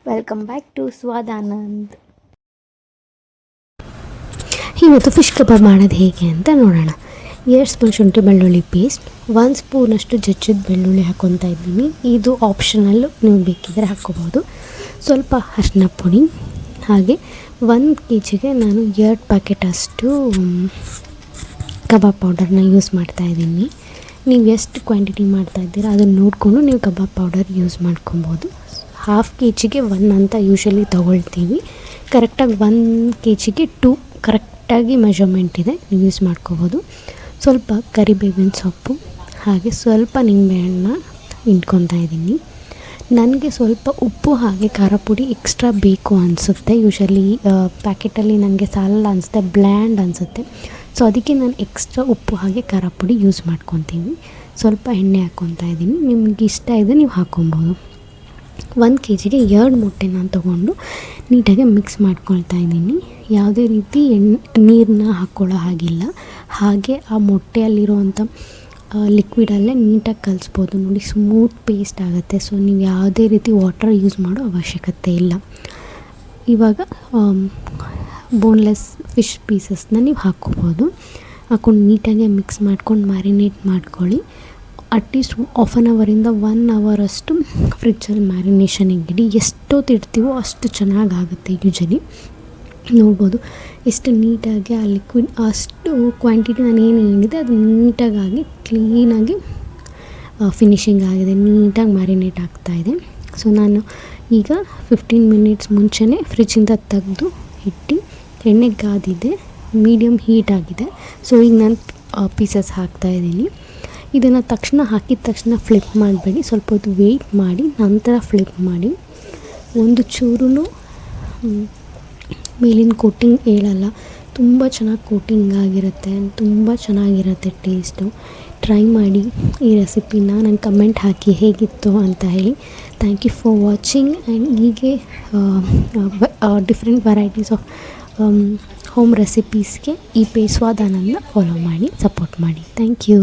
Welcome back to ಸ್ವಾದಾನಂದ್. ಇವತ್ತು fish ಕಬಾಬ್ ಮಾಡೋದು ಹೇಗೆ ಅಂತ ನೋಡೋಣ. 2 ಸ್ಪೂನ್ ಶುಂಠಿ ಬೆಳ್ಳುಳ್ಳಿ ಪೇಸ್ಟ್, 1 ಸ್ಪೂನಷ್ಟು ಜಜ್ಜಿದ ಬೆಳ್ಳುಳ್ಳಿ ಹಾಕ್ಕೊತಾ ಇದ್ದೀನಿ. ಇದು ಆಪ್ಷನಲ್ಲು, ನೀವು ಬೇಕಿದ್ದರೆ ಹಾಕ್ಕೋಬೋದು. ಸ್ವಲ್ಪ ಅರಿಶಿನ ಪುಡಿ, ಹಾಗೆ 1 kg ನಾನು 2 ಪ್ಯಾಕೆಟ್ ಅಷ್ಟು ಕಬಾಬ್ ಪೌಡರ್ನ ಯೂಸ್ ಮಾಡ್ತಾಯಿದ್ದೀನಿ. ನೀವು ಎಷ್ಟು ಕ್ವಾಂಟಿಟಿ ಮಾಡ್ತಾಯಿದ್ದೀರಾ ಅದನ್ನು ನೋಡಿಕೊಂಡು ನೀವು ಕಬಾಬ್ ಪೌಡರ್ ಯೂಸ್ ಮಾಡ್ಕೊಬೋದು. 1/2 kg 1 ಅಂತ ಯೂಶ್ವಲಿ ತೊಗೊಳ್ತೀವಿ. ಕರೆಕ್ಟಾಗಿ 1 kg 2 ಕರೆಕ್ಟಾಗಿ ಮೆಜರ್ಮೆಂಟ್ ಇದೆ, ನೀವು ಯೂಸ್ ಮಾಡ್ಕೋಬೋದು. ಸ್ವಲ್ಪ ಕರಿಬೇವಿನ ಸೊಪ್ಪು, ಹಾಗೆ ಸ್ವಲ್ಪ ನಿಂಬೆಹಣ್ಣು ಹಿಂಡ್ಕೊತಾ ಇದ್ದೀನಿ. ನನಗೆ ಸ್ವಲ್ಪ ಉಪ್ಪು ಹಾಗೆ ಖಾರ ಪುಡಿ ಎಕ್ಸ್ಟ್ರಾ ಬೇಕು ಅನಿಸುತ್ತೆ. ಯೂಶ್ವಲಿ ಪ್ಯಾಕೆಟಲ್ಲಿ ನನಗೆ ಸಾಲಲ್ಲ ಅನಿಸುತ್ತೆ, ಬ್ಲ್ಯಾಂಡ್ ಅನಿಸುತ್ತೆ. ಸೊ ಅದಕ್ಕೆ ನಾನು ಎಕ್ಸ್ಟ್ರಾ ಉಪ್ಪು ಹಾಗೆ ಖಾರ ಪುಡಿ ಯೂಸ್ ಮಾಡ್ಕೊತೀವಿ. ಸ್ವಲ್ಪ ಎಣ್ಣೆ ಹಾಕ್ಕೊತಾ ಇದ್ದೀನಿ, ನಿಮ್ಗೆ ಇಷ್ಟ ಇದೆ ನೀವು ಹಾಕ್ಕೊಬೋದು. 1 kgಗೆ 2 ಮೊಟ್ಟೆನ ತೊಗೊಂಡು ನೀಟಾಗಿ ಮಿಕ್ಸ್ ಮಾಡ್ಕೊಳ್ತಾ ಇದ್ದೀನಿ. ಯಾವುದೇ ರೀತಿ ನೀರನ್ನ ಹಾಕ್ಕೊಳ್ಳೋ ಹಾಗಿಲ್ಲ. ಹಾಗೆ ಆ ಮೊಟ್ಟೆಯಲ್ಲಿರುವಂಥ ಲಿಕ್ವಿಡಲ್ಲೇ ನೀಟಾಗಿ ಕಲಿಸ್ಬೋದು. ನೋಡಿ, ಸ್ಮೂತ್ ಪೇಸ್ಟ್ ಆಗುತ್ತೆ. ಸೊ ನೀವು ಯಾವುದೇ ರೀತಿ ವಾಟರ್ ಯೂಸ್ ಮಾಡೋ ಅವಶ್ಯಕತೆ ಇಲ್ಲ. ಇವಾಗ ಬೋನ್ಲೆಸ್ ಫಿಶ್ ಪೀಸಸ್ನ ನೀವು ಹಾಕ್ಕೋಬೋದು. ಹಾಕ್ಕೊಂಡು ನೀಟಾಗಿ ಮಿಕ್ಸ್ ಮಾಡ್ಕೊಂಡು ಮ್ಯಾರಿನೇಟ್ ಮಾಡ್ಕೊಳ್ಳಿ. ಅಟ್ಲೀಸ್ಟ್ 1/2 ಅವರಿಂದ 1 hour ಅಷ್ಟು ಫ್ರಿಡ್ಜಲ್ಲಿ ಮ್ಯಾರಿನೇಷನಿಗೆ ಇಡಿ. ಎಷ್ಟೊತ್ತು ಇಡ್ತೀವೋ ಅಷ್ಟು ಚೆನ್ನಾಗಾಗುತ್ತೆ. ಯೂಶಲಿ ನೋಡ್ಬೋದು ಎಷ್ಟು ನೀಟಾಗಿ ಆ ಲಿಕ್ವಿಡ್, ಅಷ್ಟು ಕ್ವಾಂಟಿಟಿ ನಾನು ಏನು ಹೇಳಿದೆ ಅದು ನೀಟಾಗಿ ಕ್ಲೀನಾಗಿ ಫಿನಿಶಿಂಗ್ ಆಗಿದೆ, ನೀಟಾಗಿ ಮ್ಯಾರಿನೇಟ್ ಆಗ್ತಾಯಿದೆ. ಸೊ ನಾನು ಈಗ 15 ಮಿನಿಟ್ಸ್ ಮುಂಚೆನೇ ಫ್ರಿಜ್ಜಿಂದ ತೆಗೆದು ಇಟ್ಟು ಎಣ್ಣೆ ಕಾದಿದೆ, ಮೀಡಿಯಮ್ ಹೀಟ್ ಆಗಿದೆ. ಸೊ ಈಗ ನಾನು ಪೀಸಸ್ ಹಾಕ್ತಾಯಿದ್ದೀನಿ. ಇದನ್ನು ತಕ್ಷಣ ಹಾಕಿದ ತಕ್ಷಣ ಫ್ಲಿಪ್ ಮಾಡಬೇಡಿ, ಸ್ವಲ್ಪ ಹೊತ್ತು ವೆಯ್ಟ್ ಮಾಡಿ ನಂತರ ಫ್ಲಿಪ್ ಮಾಡಿ. ಒಂದು ಚೂರು ಮೇಲಿನ ಕೋಟಿಂಗ್ ಹೇಳಲ್ಲ, ತುಂಬ ಚೆನ್ನಾಗಿ ಕೋಟಿಂಗ್ ಆಗಿರುತ್ತೆ, ತುಂಬ ಚೆನ್ನಾಗಿರುತ್ತೆ ಟೇಸ್ಟು. ಟ್ರೈ ಮಾಡಿ ಈ ರೆಸಿಪಿನ, ನಂಗೆ ಕಮೆಂಟ್ ಹಾಕಿ ಹೇಗಿತ್ತು ಅಂತ ಹೇಳಿ. Thank you for watching. And ಹೀಗೆ ಡಿಫ್ರೆಂಟ್ ವೆರೈಟೀಸ್ ಆಫ್ ಹೋಮ್ ರೆಸಿಪೀಸ್ಗೆ ಈ ಸ್ವಾದಾನಂದ ಫಾಲೋ ಮಾಡಿ, ಸಪೋರ್ಟ್ ಮಾಡಿ. Thank you.